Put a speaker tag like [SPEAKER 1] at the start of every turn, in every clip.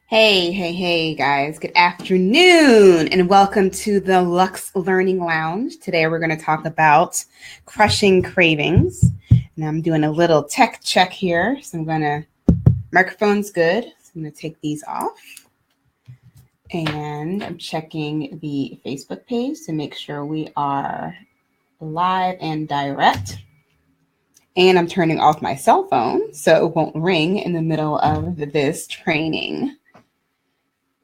[SPEAKER 1] Hey, guys. Good afternoon, and welcome to the LUXE Learning Lounge. Today, we're going to talk about crushing cravings. And I'm doing a little tech check here. So microphone's good. So I'm going to take these off. And I'm checking the Facebook page to make sure we are live and direct. And I'm turning off my cell phone so it won't ring in the middle of this training.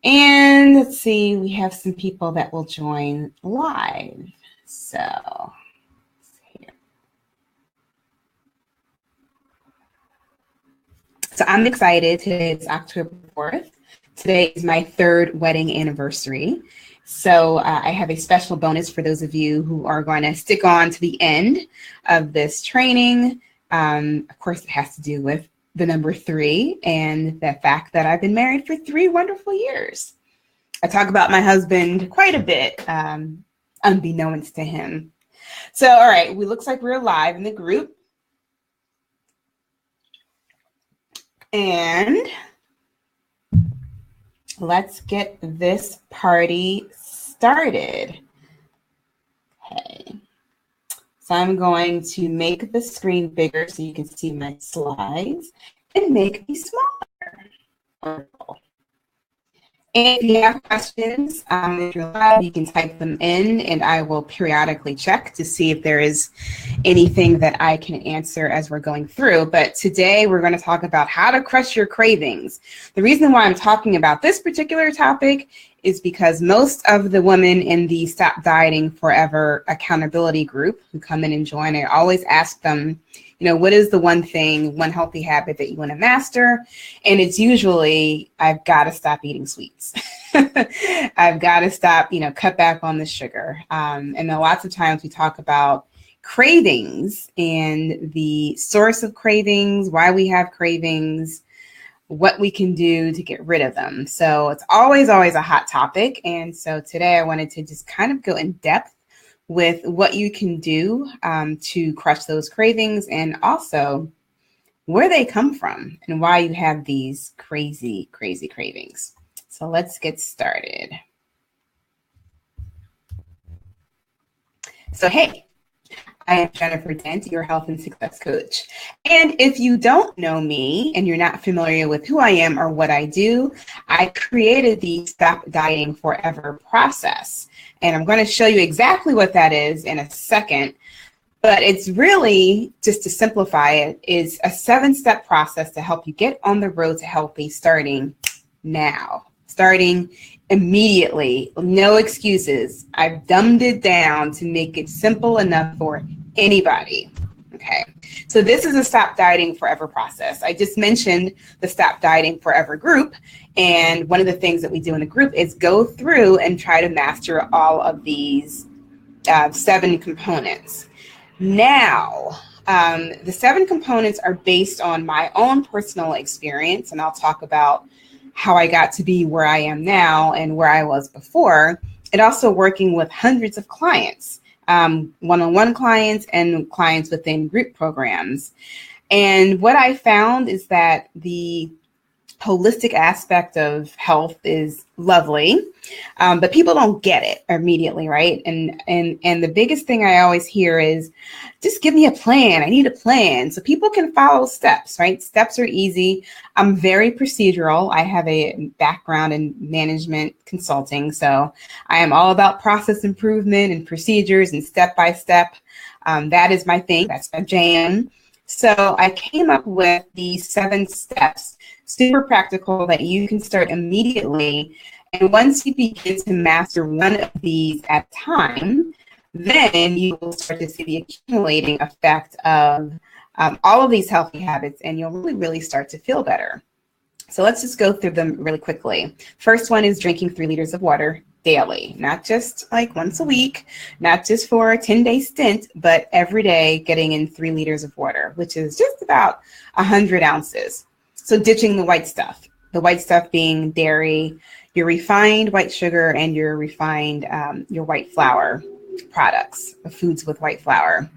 [SPEAKER 1] And let's see, we have some people that will join live. So I'm excited. Today is October 4th. Today is my third wedding anniversary. So I have a special bonus for those of you who are going to stick on to the end of this training. Of course, it has to do with the number 3 and the fact that I've been married for 3 wonderful years. I talk about my husband quite a bit, unbeknownst to him. So, all right, looks like we're live in the group. And let's get this party started. Okay. So I'm going to make the screen bigger so you can see my slides and make me smaller. Wonderful. And if you have questions, if you're live, you can type them in and I will periodically check to see if there is anything that I can answer as we're going through. But today we're going to talk about how to crush your cravings. The reason why I'm talking about this particular topic is because most of the women in the Stop Dieting Forever accountability group who come in and join, I always ask them, what is the one healthy habit that you want to master? And it's usually, I've got to stop eating sweets. I've got to stop, cut back on the sugar. And then lots of times we talk about cravings and the source of cravings, why we have cravings, what we can do to get rid of them. So it's always a hot topic. And so today I wanted to just kind of go in depth with what you can do to crush those cravings and also where they come from and why you have these crazy cravings. So let's get started. So, hey, I am Jennifer Dent, your health and success coach. And if you don't know me and you're not familiar with who I am or what I do, I created the Stop Dieting Forever process. And I'm going to show you exactly what that is in a second. But it's really, just to simplify it, is a 7-step process to help you get on the road to healthy starting now. Starting immediately, no excuses. I've dumbed it down to make it simple enough for anybody. Okay, so this is a Stop Dieting Forever process. I just mentioned the Stop Dieting Forever group, and one of the things that we do in the group is go through and try to master all of these 7 components. Now, the 7 components are based on my own personal experience, and I'll talk about how I got to be where I am now and where I was before, and also working with hundreds of clients, one-on-one clients and clients within group programs. And what I found is that the holistic aspect of health is lovely, but people don't get it immediately, right? And the biggest thing I always hear is, just give me a plan. I need a plan. So people can follow steps, right? Steps are easy. I'm very procedural. I have a background in management consulting. So I am all about process improvement and procedures and step-by-step. That is my thing. That's my jam. So I came up with these 7 steps, super practical, that you can start immediately. And once you begin to master one of these at a time, then you will start to see the accumulating effect of all of these healthy habits, and you'll really start to feel better. So let's just go through them really quickly. First one is drinking 3 liters of water daily, not just like once a week, not just for a 10-day stint, but every day getting in 3 liters of water, which is just about 100 ounces. So ditching the white stuff being dairy, your refined white sugar, and your refined, your white flour products, foods with white flour.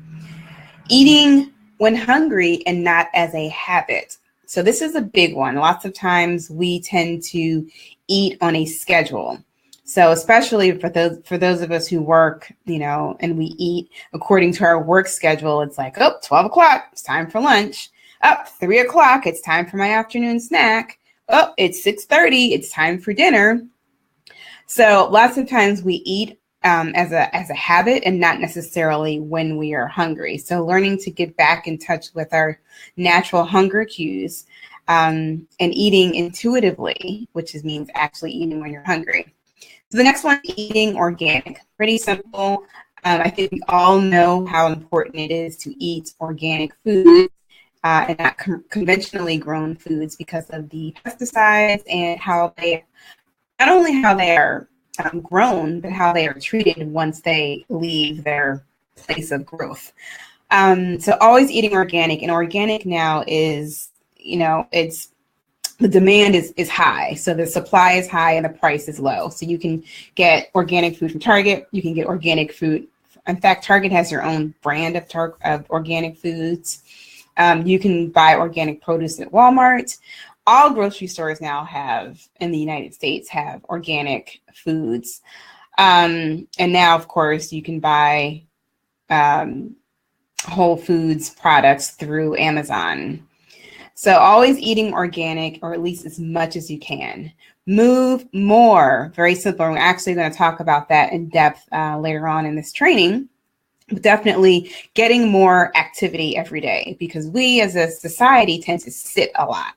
[SPEAKER 1] Eating when hungry and not as a habit. So this is a big one. Lots of times we tend to eat on a schedule. So especially for those of us who work, and we eat according to our work schedule, it's like, 12 o'clock, it's time for lunch. 3 o'clock, it's time for my afternoon snack. It's 6:30, it's time for dinner. So lots of times we eat as a habit and not necessarily when we are hungry. So learning to get back in touch with our natural hunger cues and eating intuitively, which means actually eating when you're hungry. So the next one, eating organic. Pretty simple. I think we all know how important it is to eat organic foods and not conventionally grown foods because of the pesticides and not only how they are grown, but how they are treated once they leave their place of growth. So always eating organic, and organic now is, the demand is high. So the supply is high and the price is low. So you can get organic food from Target. You can get organic food. In fact, Target has their own brand of organic foods. You can buy organic produce at Walmart. All grocery stores now in the United States have organic foods. And now, of course, you can buy Whole Foods products through Amazon. So always eating organic, or at least as much as you can. Move more. Very simple. We're actually going to talk about that in depth later on in this training. But definitely getting more activity every day, because we as a society tend to sit a lot.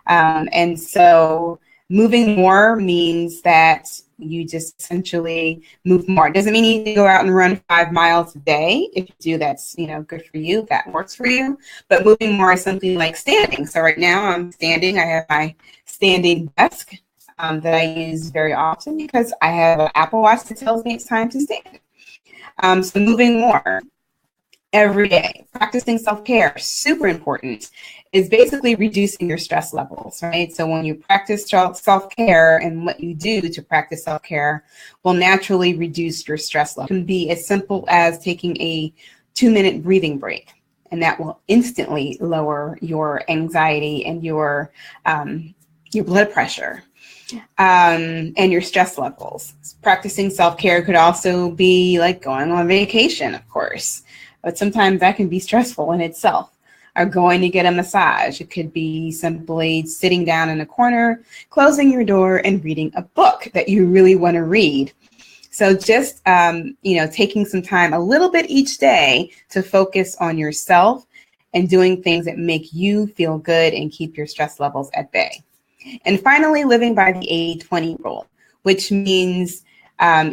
[SPEAKER 1] And so moving more means that you just essentially move more. It doesn't mean you need to go out and run 5 miles a day. If you do, that's, good for you. That works for you. But moving more is something like standing. So right now I'm standing. I have my standing desk that I use very often because I have an Apple Watch that tells me it's time to stand. So moving more every day, practicing self-care, super important, is basically reducing your stress levels, right? So when you practice self-care, and what you do to practice self-care will naturally reduce your stress level. It can be as simple as taking a 2-minute breathing break, and that will instantly lower your anxiety and your blood pressure. And your stress levels. Practicing self-care could also be like going on vacation, of course, but sometimes that can be stressful in itself. Or going to get a massage. It could be simply sitting down in a corner, closing your door, and reading a book that you really want to read. So just, taking some time, a little bit each day, to focus on yourself and doing things that make you feel good and keep your stress levels at bay. And finally, living by the 80-20 rule, which means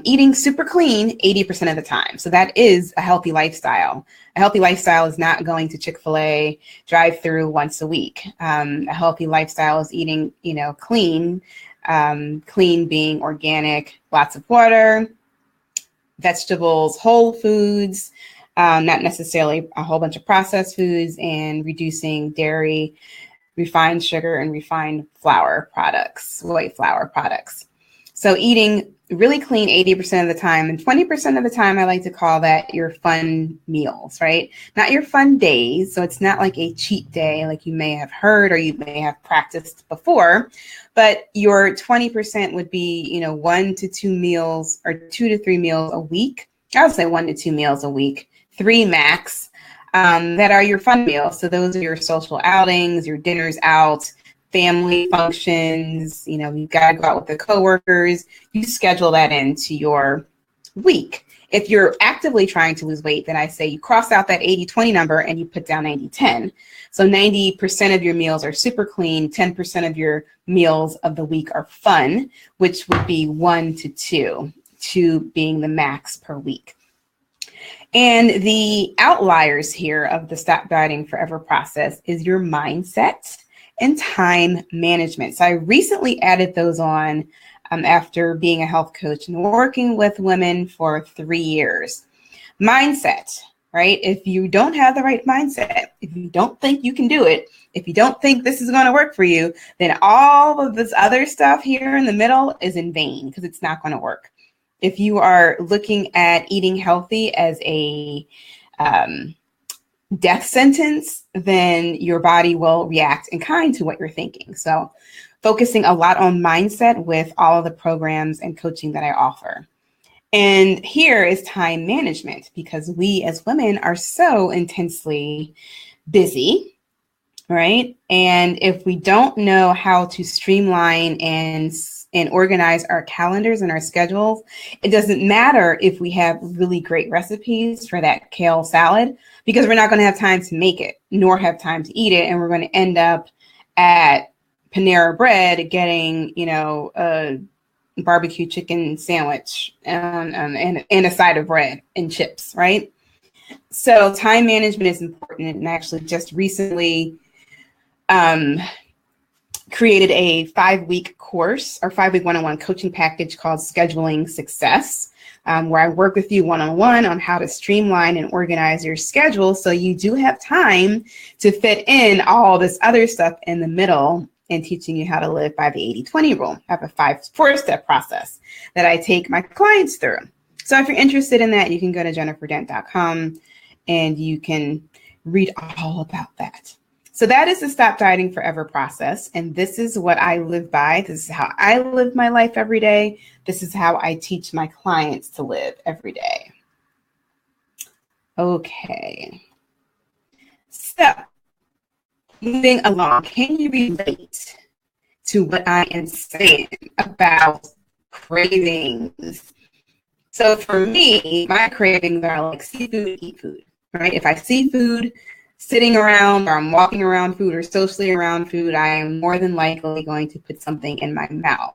[SPEAKER 1] eating super clean 80% of the time. So that is a healthy lifestyle. A healthy lifestyle is not going to Chick-fil-A drive-through once a week. A healthy lifestyle is eating, clean, clean being organic, lots of water, vegetables, whole foods, not necessarily a whole bunch of processed foods, and reducing dairy, refined sugar, and refined flour products, white flour products. So eating really clean 80% of the time, and 20% of the time, I like to call that your fun meals, right? Not your fun days. So it's not like a cheat day like you may have heard or you may have practiced before, but your 20% would be, 1 to 2 meals or 2 to 3 meals a week. I would say 1 to 2 meals a week, 3 max. That are your fun meals. So those are your social outings, your dinners out, family functions. You've got to go out with the coworkers. You schedule that into your week. If you're actively trying to lose weight, then I say you cross out that 80-20 number and you put down 90-10. So 90% of your meals are super clean. 10% of your meals of the week are fun, which would be 1 to 2, 2 being the max per week. And the outliers here of the Stop Dieting Forever process is your mindset and time management. So I recently added those on after being a health coach and working with women for 3 years. Mindset, right? If you don't have the right mindset, if you don't think you can do it, if you don't think this is going to work for you, then all of this other stuff here in the middle is in vain, because it's not going to work. If you are looking at eating healthy as a death sentence, then your body will react in kind to what you're thinking. So focusing a lot on mindset with all of the programs and coaching that I offer. And here is time management, because we as women are so intensely busy, right? And if we don't know how to streamline and organize our calendars and our schedules, it doesn't matter if we have really great recipes for that kale salad, because we're not going to have time to make it, nor have time to eat it. And we're going to end up at Panera Bread getting, a barbecue chicken sandwich and a side of bread and chips, right? So time management is important. And actually just recently created a 5-week course or 5-week one-on-one coaching package called Scheduling Success, where I work with you one-on-one on how to streamline and organize your schedule so you do have time to fit in all this other stuff in the middle, and teaching you how to live by the 80-20 rule. I have a 4-step process that I take my clients through. So if you're interested in that, you can go to jenniferdent.com and you can read all about that. So that is the Stop Dieting Forever process. And this is what I live by. This is how I live my life every day. This is how I teach my clients to live every day. Okay. So moving along, can you relate to what I am saying about cravings? So for me, my cravings are like seafood, eat food, right? If I see food sitting around, or I'm walking around food, or socially around food, I am more than likely going to put something in my mouth.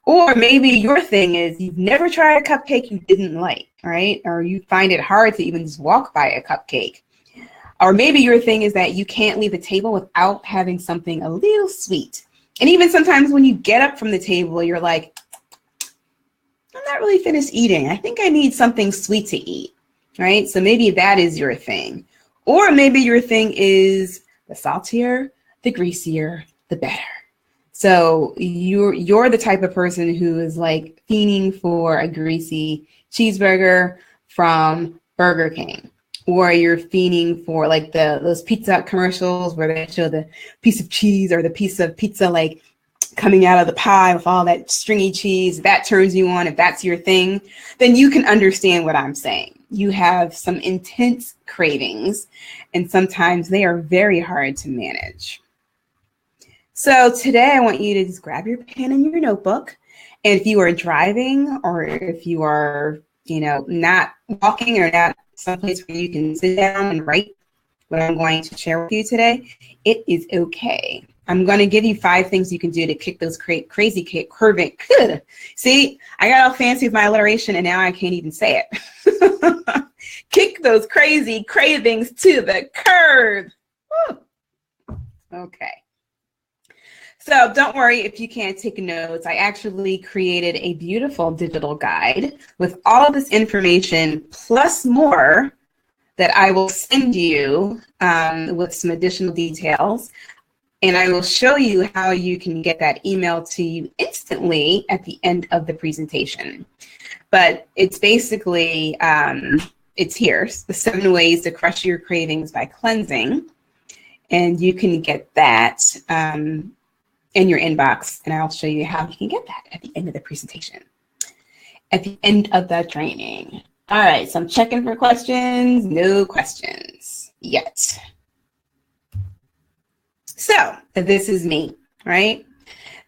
[SPEAKER 1] Or maybe your thing is you've never tried a cupcake you didn't like, right? Or you find it hard to even just walk by a cupcake. Or maybe your thing is that you can't leave the table without having something a little sweet. And even sometimes when you get up from the table, you're like, I'm not really finished eating. I think I need something sweet to eat, right? So maybe that is your thing. Or maybe your thing is the saltier, the greasier, the better. So you're the type of person who is like fiending for a greasy cheeseburger from Burger King. Or you're fiending for like those pizza commercials where they show the piece of cheese or the piece of pizza like coming out of the pie with all that stringy cheese. That turns you on. If that's your thing, then you can understand what I'm saying. You have some intense cravings, and sometimes they are very hard to manage. So today I want you to just grab your pen and your notebook. And if you are driving, or if you are, not walking, or not someplace where you can sit down and write what I'm going to share with you today, it is okay. I'm going to give you 5 things you can do to kick those crazy curving. See, I got all fancy with my alliteration and now I can't even say it. Kick those crazy cravings to the curb. Woo. Okay. So don't worry if you can't take notes. I actually created a beautiful digital guide with all of this information plus more that I will send you with some additional details. And I will show you how you can get that email to you instantly at the end of the presentation. But it's basically, it's here, the 7 ways to crush your cravings by cleansing. And you can get that in your inbox. And I'll show you how you can get that at the end of the presentation, at the end of the training. All right, so I'm checking for questions. No questions yet. So this is me, right?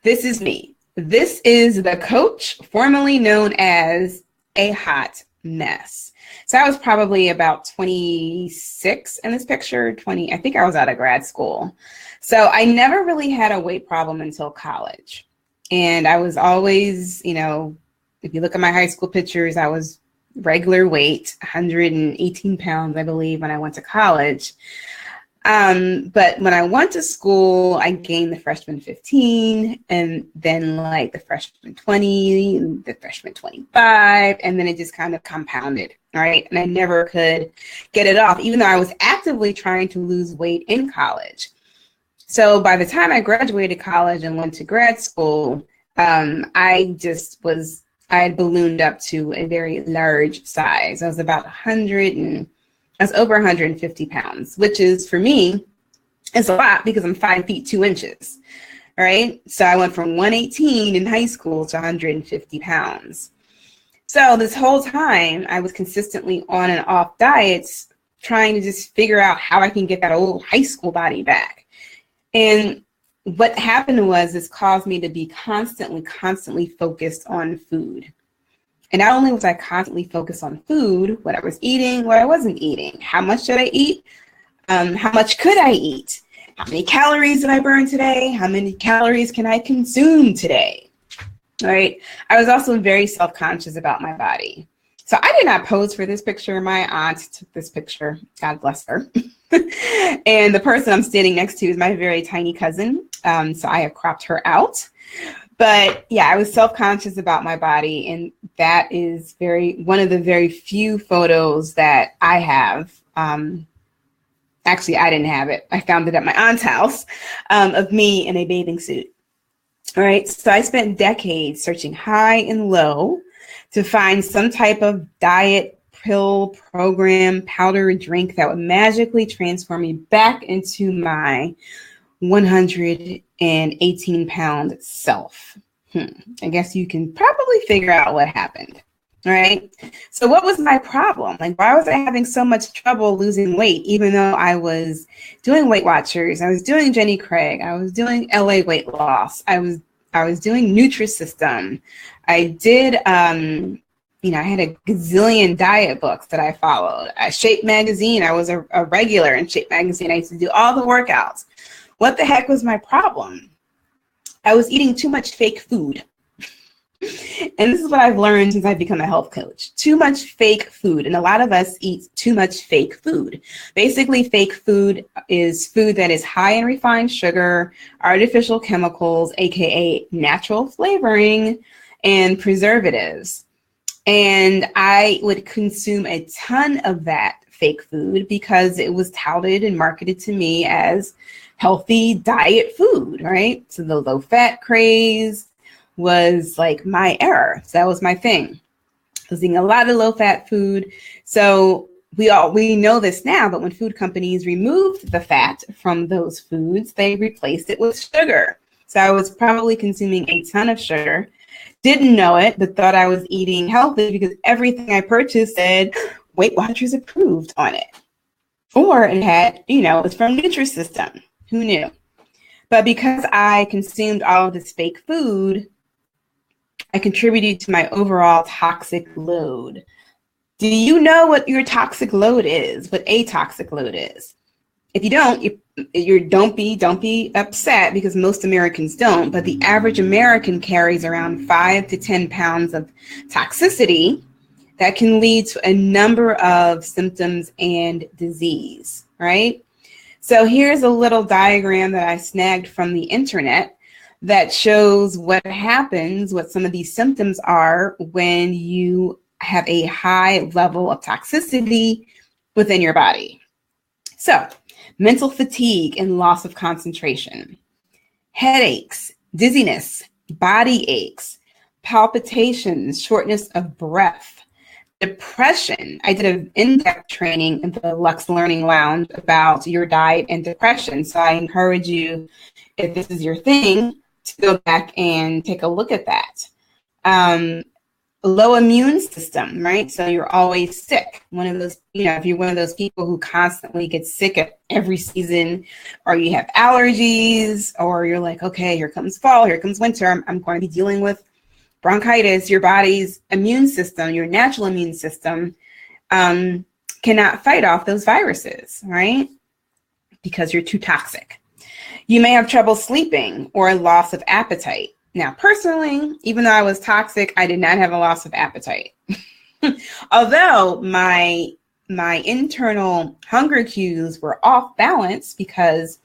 [SPEAKER 1] This is me. This is the coach formerly known as a hot mess. So I was probably about 26 in this picture, 20. I think I was out of grad school. So I never really had a weight problem until college. And I was always, if you look at my high school pictures, I was regular weight, 118 pounds, I believe, when I went to college. But when I went to school, I gained the freshman 15, and then like the freshman 20, the freshman 25, and then it just kind of compounded, right? And I never could get it off, even though I was actively trying to lose weight in college. So by the time I graduated college and went to grad school, I had ballooned up to a very large size. I was about 100 and I was over 150 pounds, which is, for me, is a lot because I'm 5 feet 2 inches. All right. So I went from 118 in high school to 150 pounds. So this whole time I was consistently on and off diets, trying to just figure out how I can get that old high school body back. And what happened was this caused me to be constantly focused on food. And not only was I constantly focused on food, what I was eating, what I wasn't eating, how much did I eat, how much could I eat, how many calories did I burn today, how many calories can I consume today, right? I was also very self-conscious about my body. So I did not pose for this picture. My aunt took this picture, God bless her. And the person I'm standing next to is my very tiny cousin. So I have cropped her out. But yeah, I was self-conscious about my body, and that is one of the very few photos that I have. Actually, I didn't have it. I found it at my aunt's house of me in a bathing suit. All right, so I spent decades searching high and low to find some type of diet, pill, program, powder, drink that would magically transform me back into my 118-pound self. I guess you can probably figure out what happened. All right. So what was my problem? Like, why was I having so much trouble losing weight, even though I was doing Weight Watchers, I was doing Jenny Craig, I was doing LA Weight Loss, I was doing Nutrisystem, I did, I had a gazillion diet books that I followed. Shape Magazine, I was a regular in Shape Magazine. I used to do all the workouts. What the heck was my problem? I was eating too much fake food. And this is what I've learned since I've become a health coach. Too much fake food. And a lot of us eat too much fake food. Basically, fake food is food that is high in refined sugar, artificial chemicals, aka natural flavoring, and preservatives. And I would consume a ton of that fake food because it was touted and marketed to me as healthy diet food, right? So the low fat craze was like my era. So that was my thing. I was eating a lot of low fat food. So we know this now, but when food companies removed the fat from those foods, they replaced it with sugar. So I was probably consuming a ton of sugar. Didn't know it, but thought I was eating healthy because everything I purchased said Weight Watchers approved on it. Or it had, it was from Nutrisystem. Who knew? But because I consumed all of this fake food, I contributed to my overall toxic load. Do you know what your toxic load is? What a toxic load is? If you don't, don't be upset because most Americans don't, but the average American carries around 5 to 10 pounds of toxicity that can lead to a number of symptoms and disease, right? So here's a little diagram that I snagged from the internet that shows what happens, what some of these symptoms are when you have a high level of toxicity within your body. So mental fatigue and loss of concentration, headaches, dizziness, body aches, palpitations, shortness of breath, depression. I did an in-depth training in the LUXE Learning Lounge about your diet and depression. So I encourage you, if this is your thing, to go back and take a look at that. Low immune system, right? So you're always sick. One of those, if you're one of those people who constantly get sick at every season, or you have allergies, or you're like, okay, here comes fall, here comes winter, I'm going to be dealing with bronchitis, your body's immune system, your natural immune system, cannot fight off those viruses, right? Because you're too toxic. You may have trouble sleeping or loss of appetite. Now, personally, even though I was toxic, I did not have a loss of appetite. Although my internal hunger cues were off balance because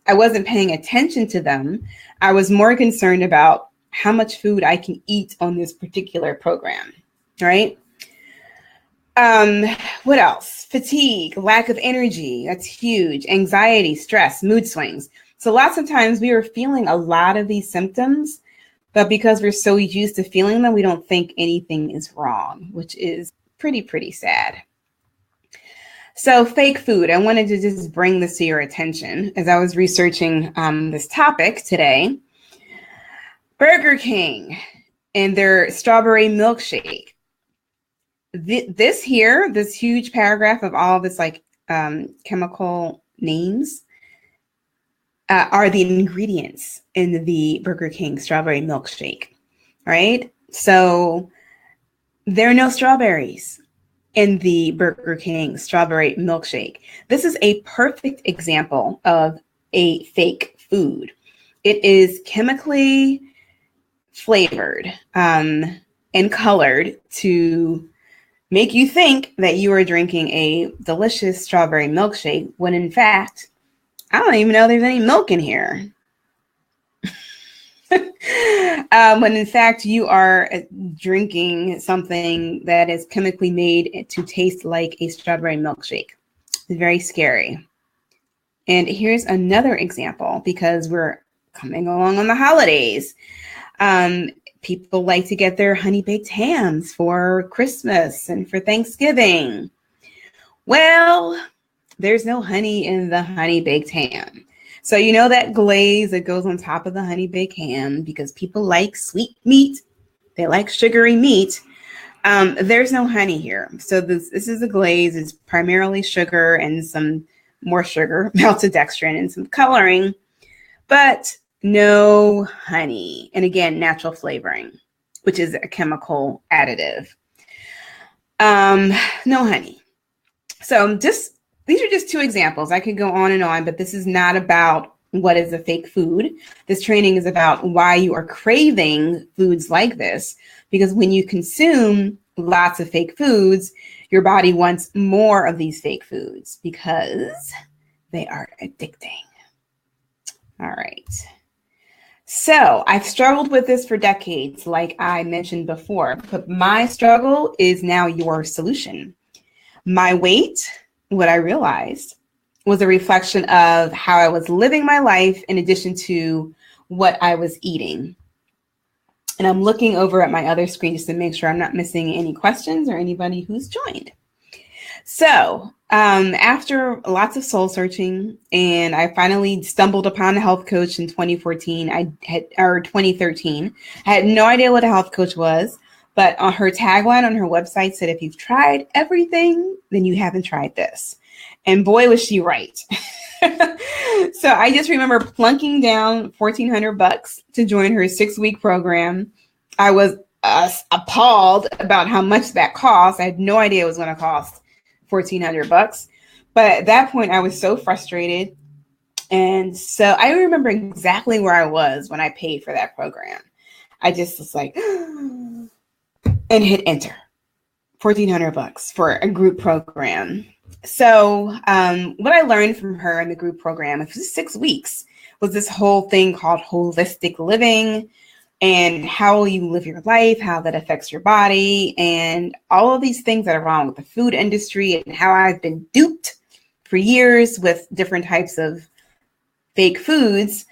[SPEAKER 1] I wasn't paying attention to them, I was more concerned about how much food I can eat on this particular program, right? What else? Fatigue, lack of energy, that's huge. Anxiety, stress, mood swings. So lots of times we were feeling a lot of these symptoms, but because we're so used to feeling them, we don't think anything is wrong, which is pretty sad. So fake food, I wanted to just bring this to your attention as I was researching this topic today. Burger King and their strawberry milkshake. This huge paragraph of all this chemical names are the ingredients in the Burger King strawberry milkshake, right? So there are no strawberries in the Burger King strawberry milkshake. This is a perfect example of a fake food. It is chemically flavored and colored to make you think that you are drinking a delicious strawberry milkshake when in fact, I don't even know there's any milk in here. When in fact you are drinking something that is chemically made to taste like a strawberry milkshake. It's very scary. And here's another example because we're coming along on the holidays. People like to get their honey baked hams for Christmas and for Thanksgiving. Well, there's no honey in the honey baked ham. So you know that glaze that goes on top of the honey baked ham because people like sweet meat. They like sugary meat. There's no honey here. So this is a glaze. It's primarily sugar and some more sugar, maltodextrin and some coloring, but no honey. And again, natural flavoring, which is a chemical additive. No honey. So these are just two examples. I could go on and on, but this is not about what is a fake food. This training is about why you are craving foods like this, because when you consume lots of fake foods, your body wants more of these fake foods because they are addicting. All right. So I've struggled with this for decades, like I mentioned before, but my struggle is now your solution. My weight, what I realized, was a reflection of how I was living my life in addition to what I was eating. And I'm looking over at my other screen just to make sure I'm not missing any questions or anybody who's joined. So after lots of soul searching, and I finally stumbled upon a health coach in 2013. I had no idea what a health coach was, but on her tagline on her website said, if you've tried everything, then you haven't tried this. And boy, was she right. So I just remember plunking down $1,400 to join her 6-week program. I was appalled about how much that cost. I had no idea it was going to cost $1,400. But at that point, I was so frustrated. And so I remember exactly where I was when I paid for that program. I just was like, and hit enter. $1,400 for a group program. So what I learned from her in the group program, it was 6 weeks, was this whole thing called holistic living and how you live your life, how that affects your body, and all of these things that are wrong with the food industry and how I've been duped for years with different types of fake foods.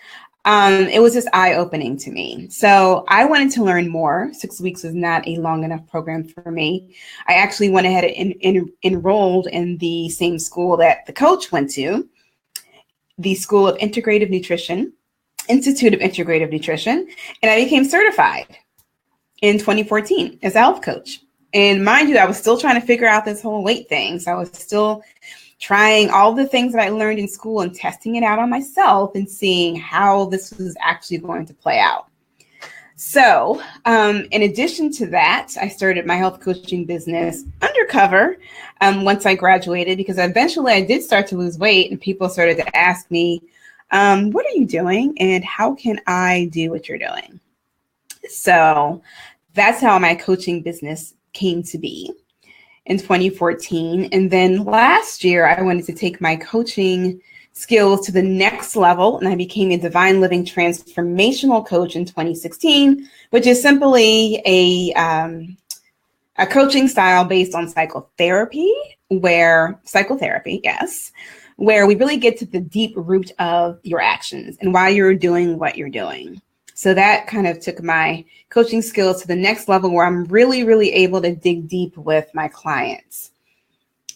[SPEAKER 1] It was just eye-opening to me. So I wanted to learn more. 6 weeks was not a long enough program for me. I actually went ahead and enrolled in the same school that the coach went to, the School of Integrative Nutrition, Institute of Integrative Nutrition, and I became certified in 2014 as a health coach. And mind you, I was still trying to figure out this whole weight thing. So I was still trying all the things that I learned in school and testing it out on myself and seeing how this was actually going to play out. So in addition to that, I started my health coaching business undercover once I graduated, because eventually I did start to lose weight and people started to ask me, what are you doing and how can I do what you're doing? So that's how my coaching business came to be in 2014. And then last year, I wanted to take my coaching skills to the next level, and I became a Divine Living Transformational Coach in 2016, which is simply a coaching style based on psychotherapy, where we really get to the deep root of your actions and why you're doing what you're doing. So that kind of took my coaching skills to the next level where I'm really, really able to dig deep with my clients.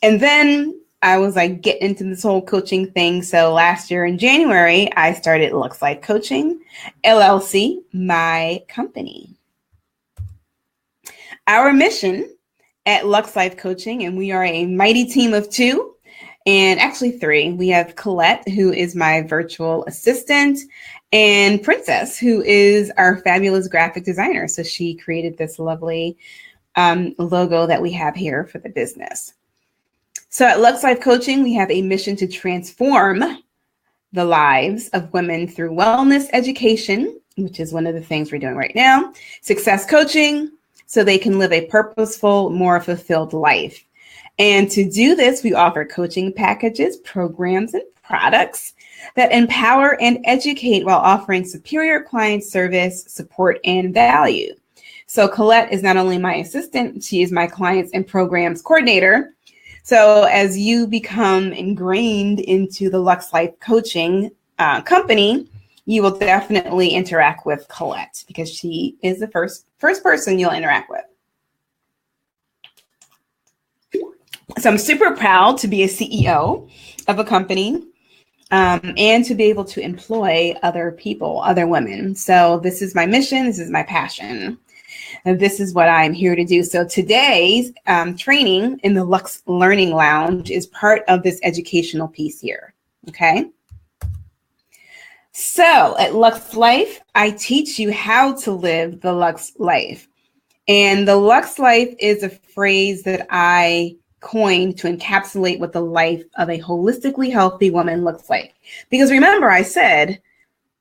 [SPEAKER 1] And then I was like getting into this whole coaching thing. So last year in January, I started LUXE Life Coaching, LLC, my company. Our mission at LUXE Life Coaching, and we are a mighty team of two, and actually three. We have Colette, who is my virtual assistant, and Princess, who is our fabulous graphic designer. So she created this lovely logo that we have here for the business. So at LUXE Life Coaching, we have a mission to transform the lives of women through wellness education, which is one of the things we're doing right now, success coaching, so they can live a purposeful, more fulfilled life. And to do this, we offer coaching packages, programs, and products that empower and educate while offering superior client service, support, and value. So Colette is not only my assistant, she is my clients and programs coordinator. So as you become ingrained into the LUXE Life Coaching company, you will definitely interact with Colette because she is the first person you'll interact with. So I'm super proud to be a CEO of a company and to be able to employ other people, other women. So this is my mission. This is my passion. And this is what I'm here to do. So today's training in the LUXE Learning Lounge is part of this educational piece here. Okay. So at LUXE Life, I teach you how to live the LUXE life. And the LUXE life is a phrase that I coined to encapsulate what the life of a holistically healthy woman looks like. Because remember, I said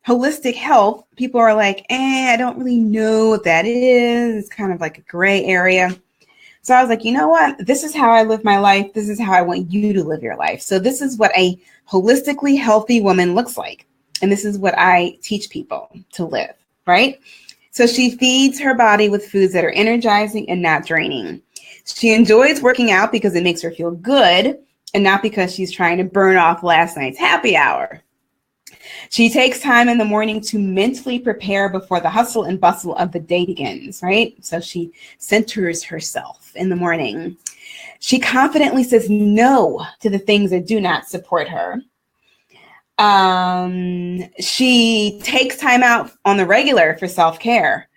[SPEAKER 1] holistic health, people are like, I don't really know what that is. It's kind of like a gray area. So I was like, you know what? This is how I live my life. This is how I want you to live your life. So this is what a holistically healthy woman looks like. And this is what I teach people to live, right? So she feeds her body with foods that are energizing and not draining. She enjoys working out because it makes her feel good and not because she's trying to burn off last night's happy hour. She takes time in the morning to mentally prepare before the hustle and bustle of the day begins, right? So she centers herself in the morning. She confidently says no to the things that do not support her. She takes time out on the regular for self-care.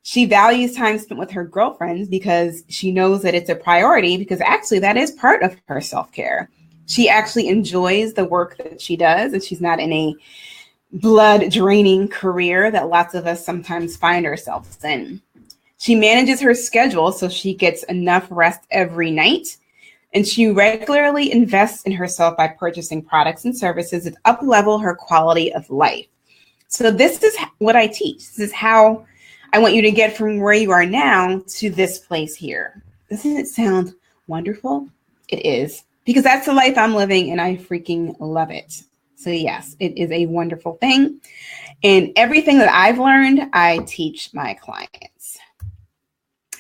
[SPEAKER 1] She values time spent with her girlfriends because she knows that it's a priority, because actually that is part of her self-care. She actually enjoys the work that she does, and she's not in a blood draining career that lots of us sometimes find ourselves in. She manages her schedule so she gets enough rest every night. And she regularly invests in herself by purchasing products and services that up-level her quality of life. So this is what I teach. This is how I want you to get from where you are now to this place here. Doesn't it sound wonderful? It is, because that's the life I'm living and I freaking love it. So yes, it is a wonderful thing. And everything that I've learned, I teach my clients.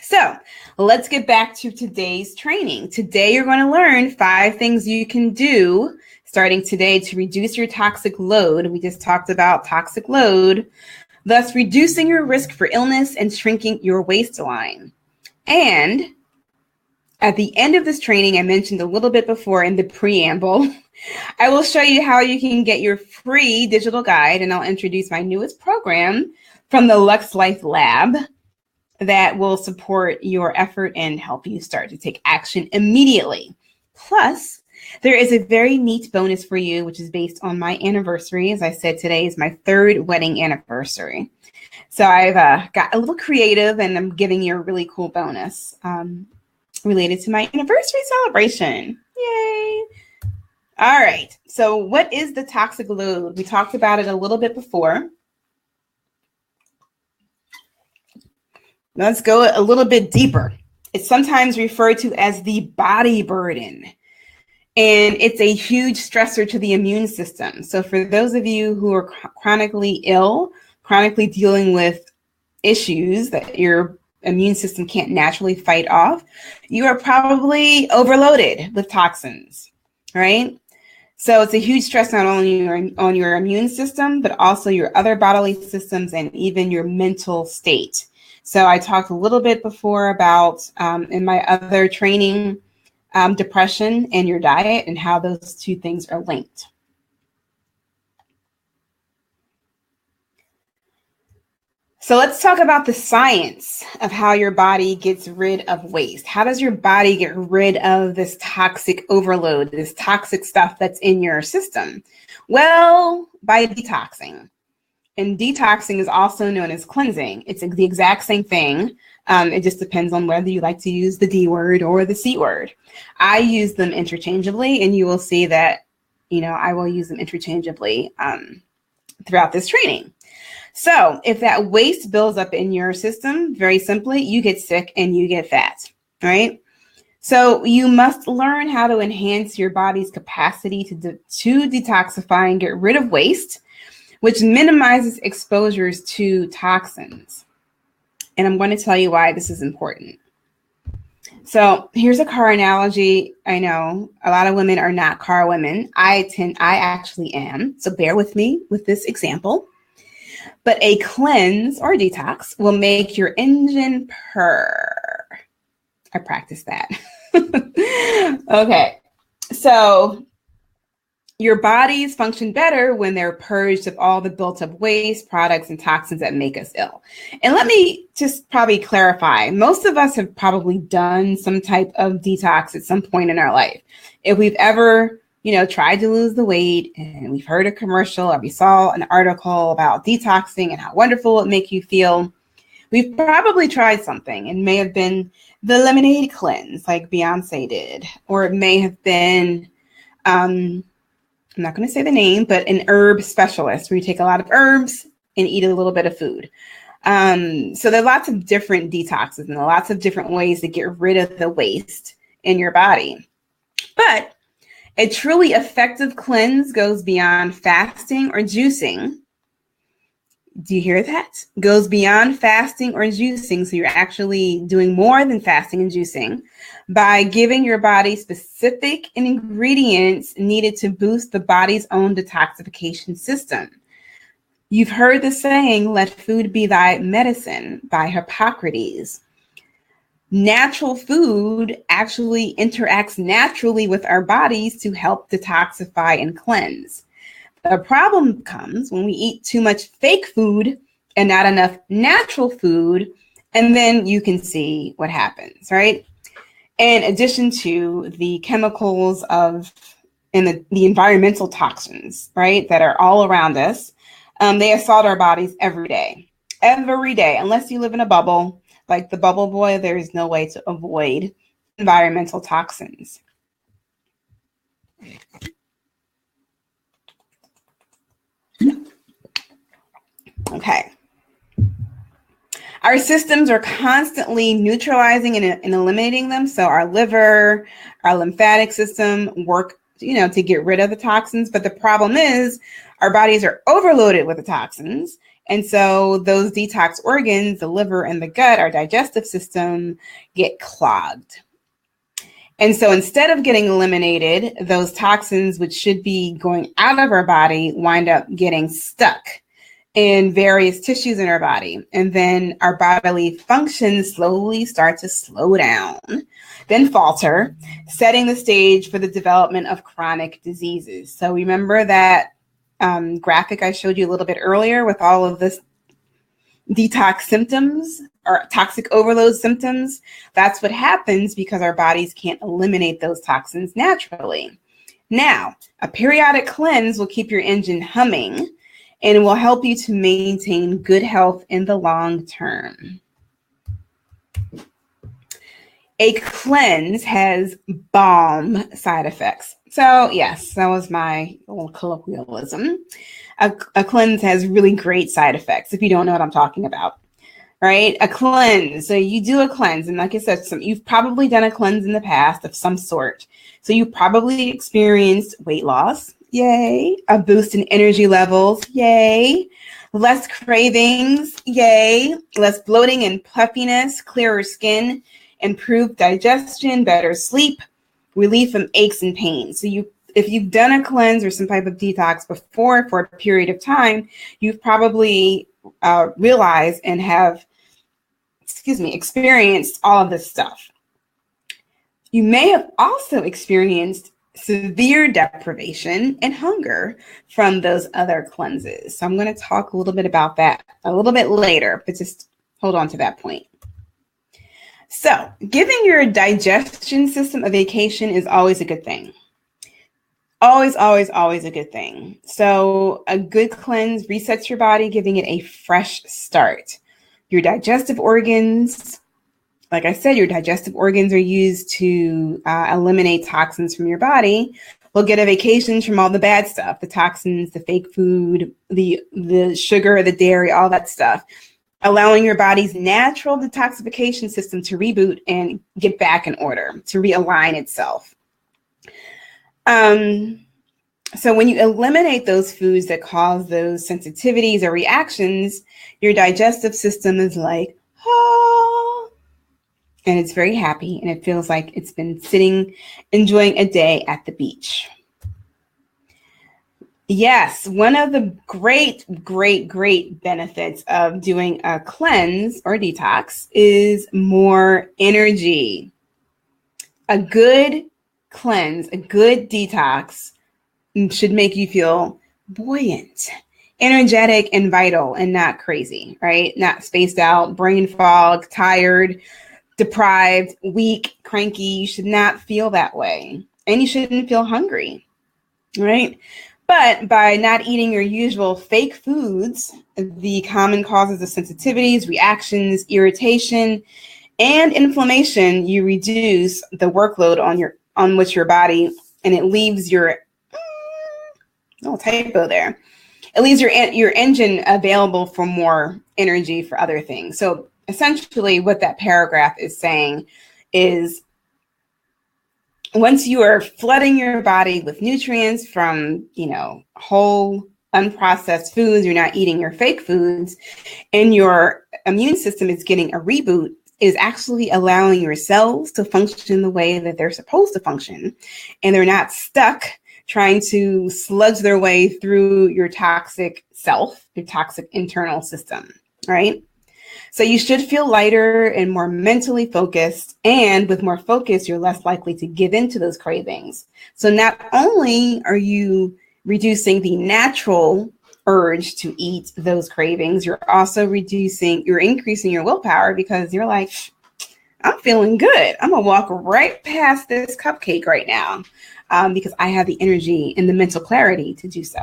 [SPEAKER 1] So let's get back to today's training. Today, you're going to learn 5 things you can do starting today to reduce your toxic load. We just talked about toxic load, thus reducing your risk for illness and shrinking your waistline. And at the end of this training, I mentioned a little bit before in the preamble, I will show you how you can get your free digital guide, and I'll introduce my newest program from the LUXE Life Lab that will support your effort and help you start to take action immediately. Plus, there is a very neat bonus for you, which is based on my anniversary. As I said, today is my 3rd wedding anniversary. So I've got a little creative, and I'm giving you a really cool bonus related to my anniversary celebration. Yay! All right. So what is the toxic load? We talked about it a little bit before. Let's go a little bit deeper. It's sometimes referred to as the body burden, and it's a huge stressor to the immune system. So for those of you who are chronically ill, chronically dealing with issues that your immune system can't naturally fight off, you are probably overloaded with toxins, right? So it's a huge stress not only on your immune system, but also your other bodily systems and even your mental state. So I talked a little bit before about in my other training depression and your diet and how those two things are linked. So let's talk about the science of how your body gets rid of waste. How does your body get rid of this toxic overload, this toxic stuff that's in your system? Well, by detoxing. And detoxing is also known as cleansing. It's the exact same thing. It just depends on whether you like to use the D word or the C word. I use them interchangeably, and you will see that, I will use them interchangeably throughout this training. So if that waste builds up in your system, very simply, you get sick and you get fat, right? So you must learn how to enhance your body's capacity to detoxify and get rid of waste, which minimizes exposures to toxins. And I'm going to tell you why this is important. So here's a car analogy. I know a lot of women are not car women. I actually am. So bear with me with this example. But a cleanse or detox will make your engine purr. I practiced that. Okay. So your bodies function better when they're purged of all the built up waste, products, and toxins that make us ill. And let me just probably clarify. Most of us have probably done some type of detox at some point in our life. If we've ever tried to lose the weight and we've heard a commercial or we saw an article about detoxing and how wonderful it makes you feel, we've probably tried something. It may have been the lemonade cleanse like Beyonce did, or it may have been, I'm not going to say the name, but an herb specialist where you take a lot of herbs and eat a little bit of food. So there are lots of different detoxes and lots of different ways to get rid of the waste in your body. But a truly effective cleanse goes beyond fasting or juicing. Do you hear that? Goes beyond fasting or juicing. So you're actually doing more than fasting and juicing by giving your body specific ingredients needed to boost the body's own detoxification system. You've heard the saying, "Let food be thy medicine," by Hippocrates. Natural food actually interacts naturally with our bodies to help detoxify and cleanse. The problem comes when we eat too much fake food and not enough natural food, and then you can see what happens, right? In addition to the chemicals and the environmental toxins, right, that are all around us, they assault our bodies every day, unless you live in a bubble. Like the bubble boy, there is no way to avoid environmental toxins. Okay. Our systems are constantly neutralizing and eliminating them. So our liver, our lymphatic system work, to get rid of the toxins. But the problem is our bodies are overloaded with the toxins. And so those detox organs, the liver and the gut, our digestive system, get clogged. And so instead of getting eliminated, those toxins, which should be going out of our body, wind up getting stuck in various tissues in our body. And then our bodily functions slowly start to slow down, then falter, setting the stage for the development of chronic diseases. So remember that graphic I showed you a little bit earlier with all of this detox symptoms or toxic overload symptoms? That's what happens because our bodies can't eliminate those toxins naturally. Now, a periodic cleanse will keep your engine humming and will help you to maintain good health in the long term. A cleanse has bomb side effects. So yes, that was my little colloquialism. A cleanse has really great side effects if you don't know what I'm talking about, right? A cleanse. So you do a cleanse, and like I said, you've probably done a cleanse in the past of some sort. So you probably experienced weight loss, yay, a boost in energy levels, yay, less cravings, yay, less bloating and puffiness, clearer skin, improved digestion, better sleep, relief from aches and pains. So if you've done a cleanse or some type of detox before for a period of time, you've probably realized and have, experienced all of this stuff. You may have also experienced severe deprivation and hunger from those other cleanses. So I'm going to talk a little bit about that a little bit later, but just hold on to that point. So giving your digestion system a vacation is always a good thing. Always, always, always a good thing. So a good cleanse resets your body, giving it a fresh start. Your digestive organs, like I said, your digestive organs are used to eliminate toxins from your body. We'll get a vacation from all the bad stuff, the toxins, the fake food, the sugar, the dairy, all that stuff, allowing your body's natural detoxification system to reboot and get back in order, to realign itself. So when you eliminate those foods that cause those sensitivities or reactions, your digestive system is like, oh, and it's very happy, and it feels like it's been sitting, enjoying a day at the beach. Yes, one of the great, great, great benefits of doing a cleanse or detox is more energy. A good cleanse, a good detox should make you feel buoyant, energetic, and vital, and not crazy, right? Not spaced out, brain fog, tired, deprived, weak, cranky. You should not feel that way. And you shouldn't feel hungry, right? But by not eating your usual fake foods, the common causes of sensitivities, reactions, irritation, and inflammation, you reduce the workload on which your body, and it leaves your little typo there. It leaves your engine available for more energy for other things. So essentially what that paragraph is saying is, once you are flooding your body with nutrients from, whole unprocessed foods, you're not eating your fake foods, and your immune system is getting a reboot, is actually allowing your cells to function the way that they're supposed to function. And they're not stuck trying to sludge their way through your toxic self, your toxic internal system, right? So you should feel lighter and more mentally focused. And with more focus, you're less likely to give in to those cravings. So not only are you reducing the natural urge to eat those cravings, you're increasing your willpower, because you're like, I'm feeling good. I'm going to walk right past this cupcake right now because I have the energy and the mental clarity to do so.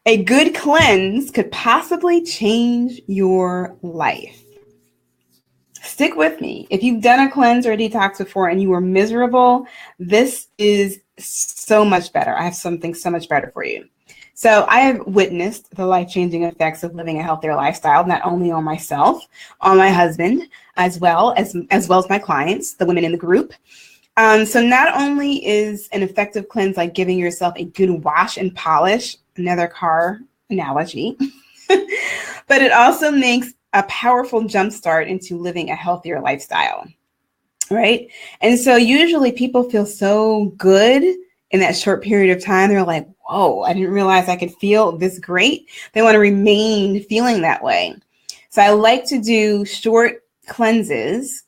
[SPEAKER 1] A good cleanse could possibly change your life. Stick with me. If you've done a cleanse or a detox before and you were miserable, this is so much better. I have something so much better for you. So I have witnessed the life-changing effects of living a healthier lifestyle, not only on myself, on my husband, as well as my clients, the women in the group. So not only is an effective cleanse like giving yourself a good wash and polish, another car analogy, but it also makes a powerful jumpstart into living a healthier lifestyle, right? And so usually people feel so good in that short period of time. They're like, whoa, I didn't realize I could feel this great. They want to remain feeling that way. So I like to do short cleanses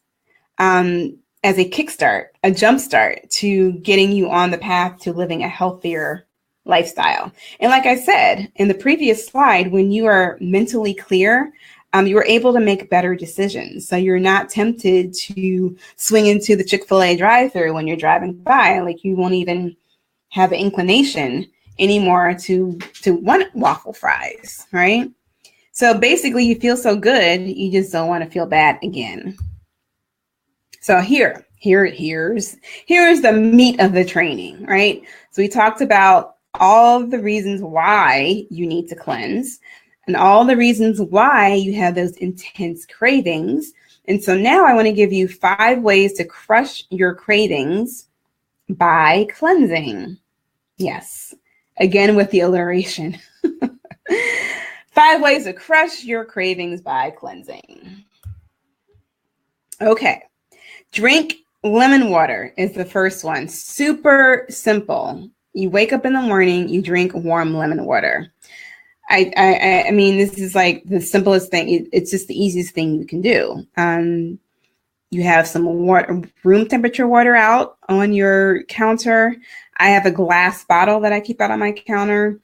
[SPEAKER 1] as a kickstart, a jumpstart to getting you on the path to living a healthier lifestyle. And like I said in the previous slide, when you are mentally clear, you are able to make better decisions. So you're not tempted to swing into the Chick-fil-A drive-thru when you're driving by. Like, you won't even have an inclination anymore to want waffle fries, right? So basically, you feel so good, you just don't want to feel bad again. So here's the meat of the training, right? So we talked about all the reasons why you need to cleanse and all the reasons why you have those intense cravings. And so now I want to give you 5 ways to crush your cravings by cleansing. Yes, again with the alliteration. 5 ways to crush your cravings by cleansing. Okay, drink lemon water is the first one. Super simple. You wake up in the morning, you drink warm lemon water. I mean, this is like the simplest thing. It's just the easiest thing you can do. You have some water, room temperature water out on your counter. I have a glass bottle that I keep out on my counter.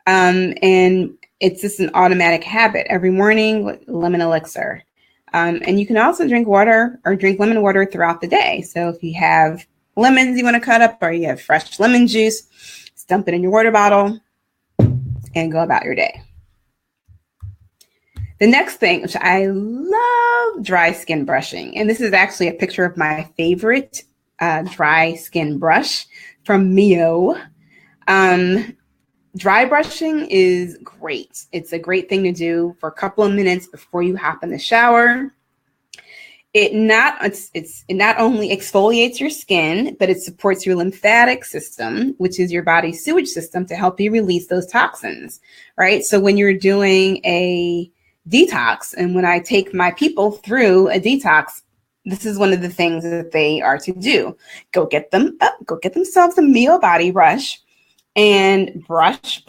[SPEAKER 1] And it's just an automatic habit every morning with lemon elixir. And you can also drink water or drink lemon water throughout the day. So if you have lemons you want to cut up or you have fresh lemon juice, just dump it in your water bottle and go about your day. The next thing, which I love, dry skin brushing. And this is actually a picture of my favorite dry skin brush from Mio. Dry brushing is great. It's a great thing to do for a couple of minutes before you hop in the shower. It not only exfoliates your skin, but it supports your lymphatic system, which is your body's sewage system, to help you release those toxins, right? So when you're doing a detox, and when I take my people through a detox, this is one of the things that they are to do. Go get themselves a Mio body brush and brush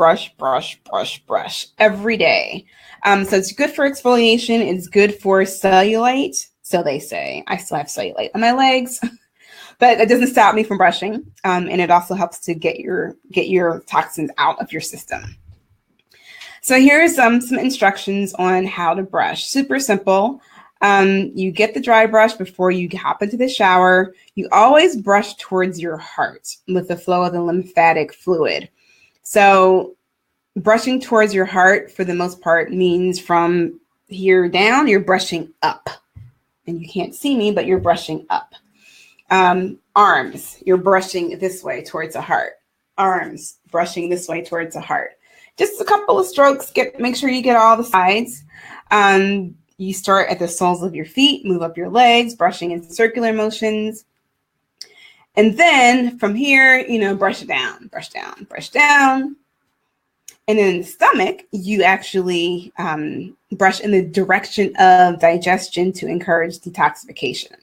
[SPEAKER 1] every day. So it's good for exfoliation. It's good for cellulite. So they say. I still have cellulite on my legs, but it doesn't stop me from brushing. And it also helps to get your toxins out of your system. So here's some instructions on how to brush. Super simple. You get the dry brush before you hop into the shower. You always brush towards your heart with the flow of the lymphatic fluid. So brushing towards your heart, for the most part, means from here down, you're brushing up. And you can't see me, but you're brushing up. Arms, you're brushing this way towards the heart. Arms, brushing this way towards the heart. Just a couple of strokes. Make sure you get all the sides. You start at the soles of your feet, move up your legs, brushing in circular motions. And then from here, brush it down, brush down, brush down. And in the stomach, you actually brush in the direction of digestion to encourage detoxification.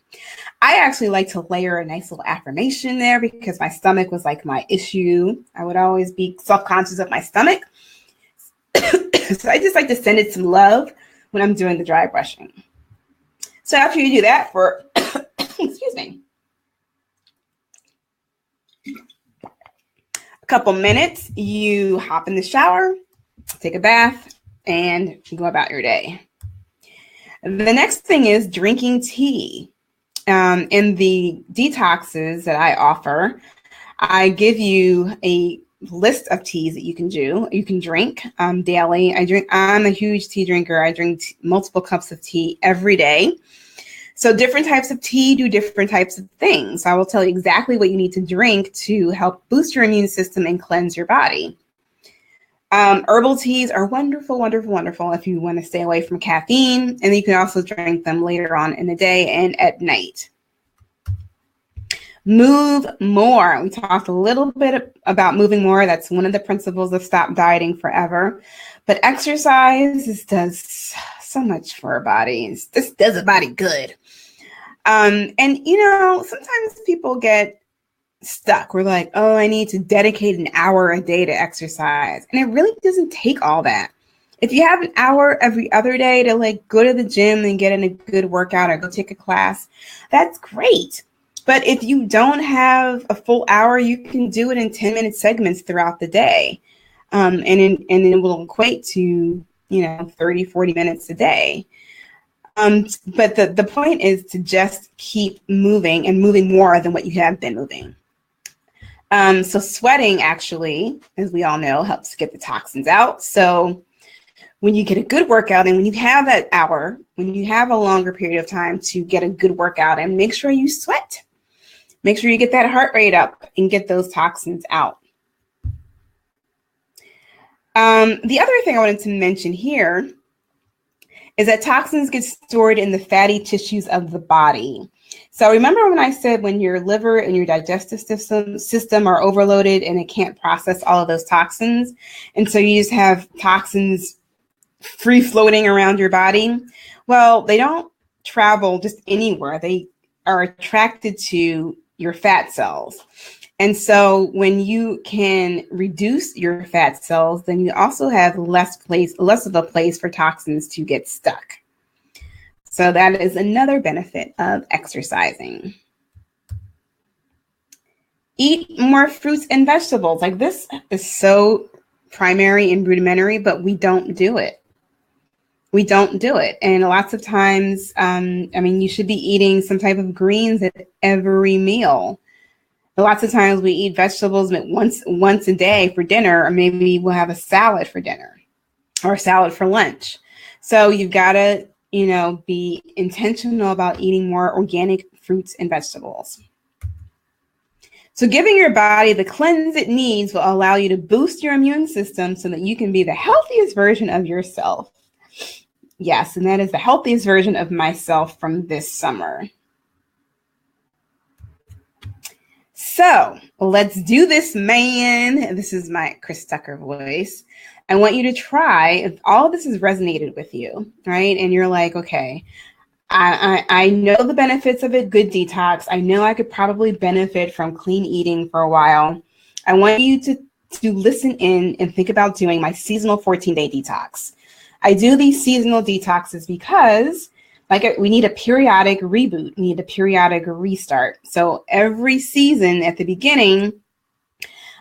[SPEAKER 1] I actually like to layer a nice little affirmation there because my stomach was like my issue. I would always be self-conscious of my stomach. So I just like to send it some love when I'm doing the dry brushing. So after you do that for, excuse me, a couple minutes, you hop in the shower, take a bath, and go about your day. The next thing is drinking tea. In the detoxes that I offer, I give you a list of teas that you can drink daily. I'm a huge tea drinker. I drink multiple cups of tea every day. So different types of tea do different types of things. I will tell you exactly what you need to drink to help boost your immune system and cleanse your body. Herbal teas are wonderful, wonderful, wonderful if you want to stay away from caffeine, and you can also drink them later on in the day and at night. Move more. We talked a little bit about moving more. That's one of the principles of Stop Dieting Forever. But exercise does so much for our bodies. This does a body good. And sometimes people get stuck. We're like, oh, I need to dedicate an hour a day to exercise. And it really doesn't take all that. If you have an hour every other day to go to the gym and get in a good workout or go take a class, that's great. But if you don't have a full hour, you can do it in 10-minute segments throughout the day. And it will equate to, 30, 40 minutes a day. But the point is to just keep moving and moving more than what you have been moving. So sweating actually, as we all know, helps get the toxins out. So when you get a good workout and when you have that hour, when you have a longer period of time to get a good workout, and make sure you sweat. Make sure you get that heart rate up and get those toxins out. The other thing I wanted to mention here is that toxins get stored in the fatty tissues of the body. So remember when I said when your liver and your digestive system are overloaded and it can't process all of those toxins, and so you just have toxins free floating around your body? Well, they don't travel just anywhere. They are attracted to your fat cells. And so when you can reduce your fat cells, then you also have less of a place for toxins to get stuck. So that is another benefit of exercising. Eat more fruits and vegetables. Like, this is so primary and rudimentary, but we don't do it. We don't do it. And lots of times, you should be eating some type of greens at every meal. Lots of times we eat vegetables once a day for dinner, or maybe we'll have a salad for dinner or a salad for lunch. So you've got to, be intentional about eating more organic fruits and vegetables. So giving your body the cleanse it needs will allow you to boost your immune system so that you can be the healthiest version of yourself. Yes, and that is the healthiest version of myself from this summer. So let's do this, man. This is my Chris Tucker voice. I want you to try, if all of this has resonated with you, right? And you're like, okay, I know the benefits of a good detox. I know I could probably benefit from clean eating for a while. I want you to listen in and think about doing my seasonal 14-day detox. I do these seasonal detoxes because we need a periodic reboot. We need a periodic restart. So every season at the beginning,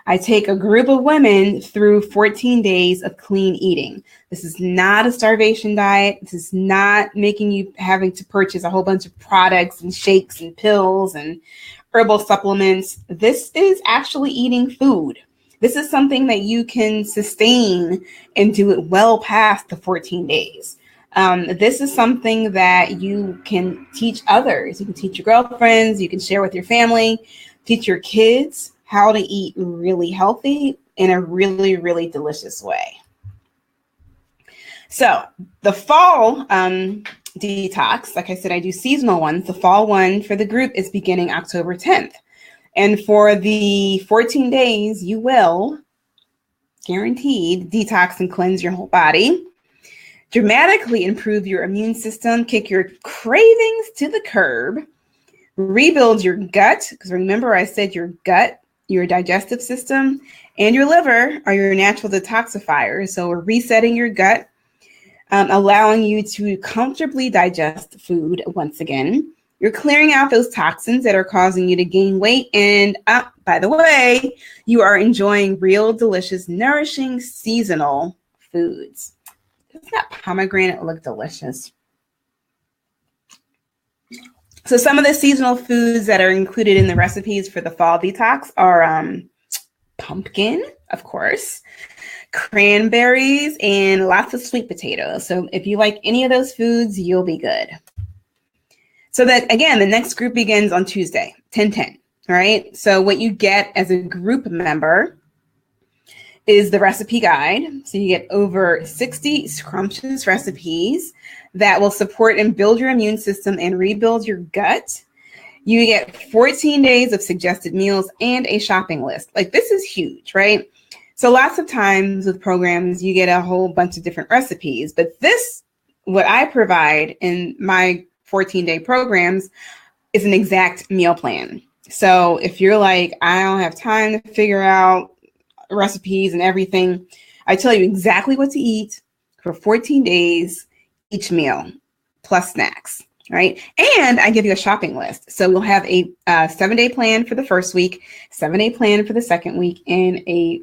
[SPEAKER 1] I take a group of women through 14 days of clean eating. This is not a starvation diet. This is not making you having to purchase a whole bunch of products and shakes and pills and herbal supplements. This is actually eating food. This is something that you can sustain and do it well past the 14 days. This is something that you can teach others. You can teach your girlfriends. You can share with your family, teach your kids how to eat really healthy in a really, really delicious way. So the fall detox, like I said, I do seasonal ones. The fall one for the group is beginning October 10th. And for the 14 days, you will, guaranteed, detox and cleanse your whole body, dramatically improve your immune system, kick your cravings to the curb, rebuild your gut, because remember I said your gut, your digestive system, and your liver are your natural detoxifiers. So we're resetting your gut, allowing you to comfortably digest food once again. You're clearing out those toxins that are causing you to gain weight. And by the way, you are enjoying real, delicious, nourishing, seasonal foods. Doesn't that pomegranate look delicious? So some of the seasonal foods that are included in the recipes for the fall detox are pumpkin, of course, cranberries, and lots of sweet potatoes. So if you like any of those foods, you'll be good. So that, again, the next group begins on Tuesday, 10/10, all right? So what you get as a group member is the recipe guide. So you get over 60 scrumptious recipes that will support and build your immune system and rebuild your gut. You get 14 days of suggested meals and a shopping list. Like, this is huge, right? So lots of times with programs, you get a whole bunch of different recipes, but this, what I provide in my 14-day programs, is an exact meal plan. So if you're like, I don't have time to figure out recipes and everything, I tell you exactly what to eat for 14 days, each meal, plus snacks, right? And I give you a shopping list. So we'll have a 7-day plan for the first week, 7-day plan for the second week, and a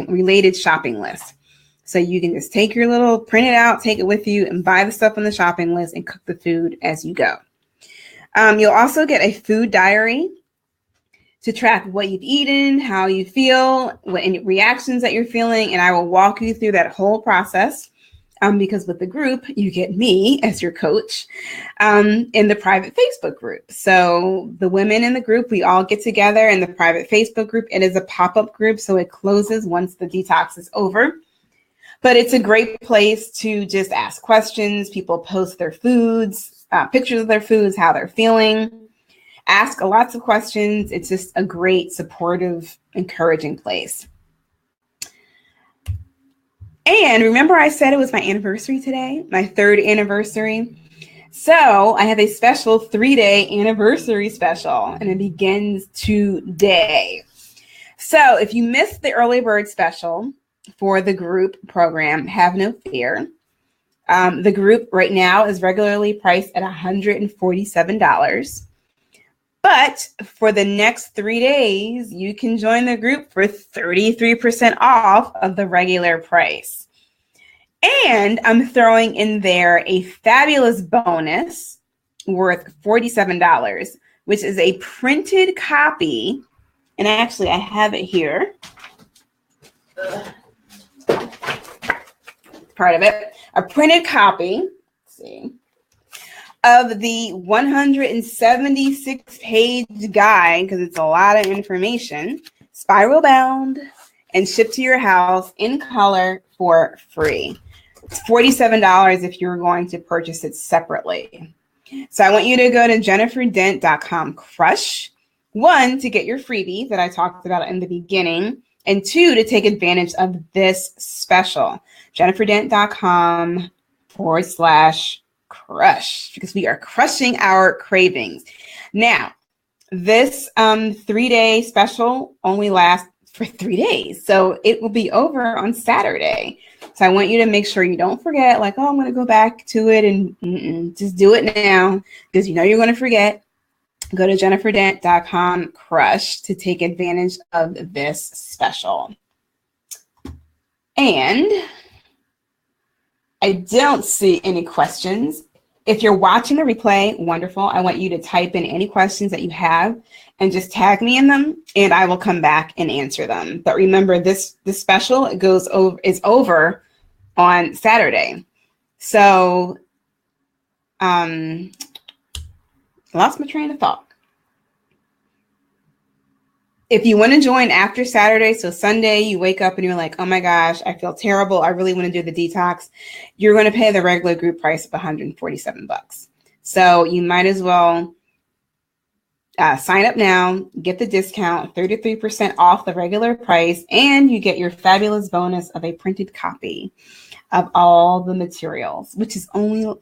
[SPEAKER 1] related shopping list. So you can just take your little, print it out, take it with you, and buy the stuff on the shopping list and cook the food as you go. You'll also get a food diary to track what you've eaten, how you feel, what any reactions that you're feeling, and I will walk you through that whole process. Because with the group, you get me as your coach in the private Facebook group. So the women in the group, we all get together in the private Facebook group. It is a pop-up group, so it closes once the detox is over. But it's a great place to just ask questions. People post their foods, pictures of their foods, how they're feeling. Ask lots of questions. It's just a great, supportive, encouraging place. And remember I said it was my anniversary today, my 3rd anniversary. So I have a special 3-day anniversary special, and it begins today. So if you missed the early bird special for the group program, have no fear. The group right now is regularly priced at $147. But for the next 3 days, you can join the group for 33% off of the regular price. And I'm throwing in there a fabulous bonus worth $47, which is a printed copy. And actually, I have it here. Part of it. A printed copy. Let's see. Of the 176-page guide, because it's a lot of information, spiral bound and shipped to your house in color for free. It's $47 if you're going to purchase it separately. So I want you to go to jenniferdent.com/crush. 1, to get your freebie that I talked about in the beginning, and 2, to take advantage of this special. jenniferdent.com/crush, because we are crushing our cravings. Now, this 3-day special only lasts for 3 days, so it will be over on Saturday. So I want you to make sure you don't forget, like, oh, I'm going to go back to it, and just do it now, because you know you're going to forget. Go to jenniferdent.com/crush to take advantage of this special. And I don't see any questions. If you're watching the replay, wonderful. I want you to type in any questions that you have and just tag me in them, and I will come back and answer them. But remember, this special is over on Saturday. So lost my train of thought. If you want to join after Saturday, so Sunday, you wake up and you're like, oh my gosh, I feel terrible. I really want to do the detox. You're going to pay the regular group price of $147. So you might as well sign up now, get the discount, 33% off the regular price, and you get your fabulous bonus of a printed copy of all the materials, which is only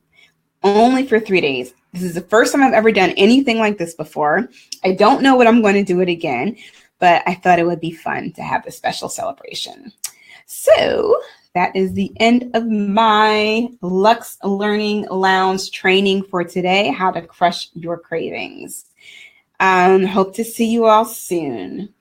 [SPEAKER 1] for 3 days. This is the first time I've ever done anything like this before. I don't know what I'm going to do it again, but I thought it would be fun to have a special celebration. So that is the end of my Luxe Learning Lounge training for today, how to crush your cravings. Hope to see you all soon.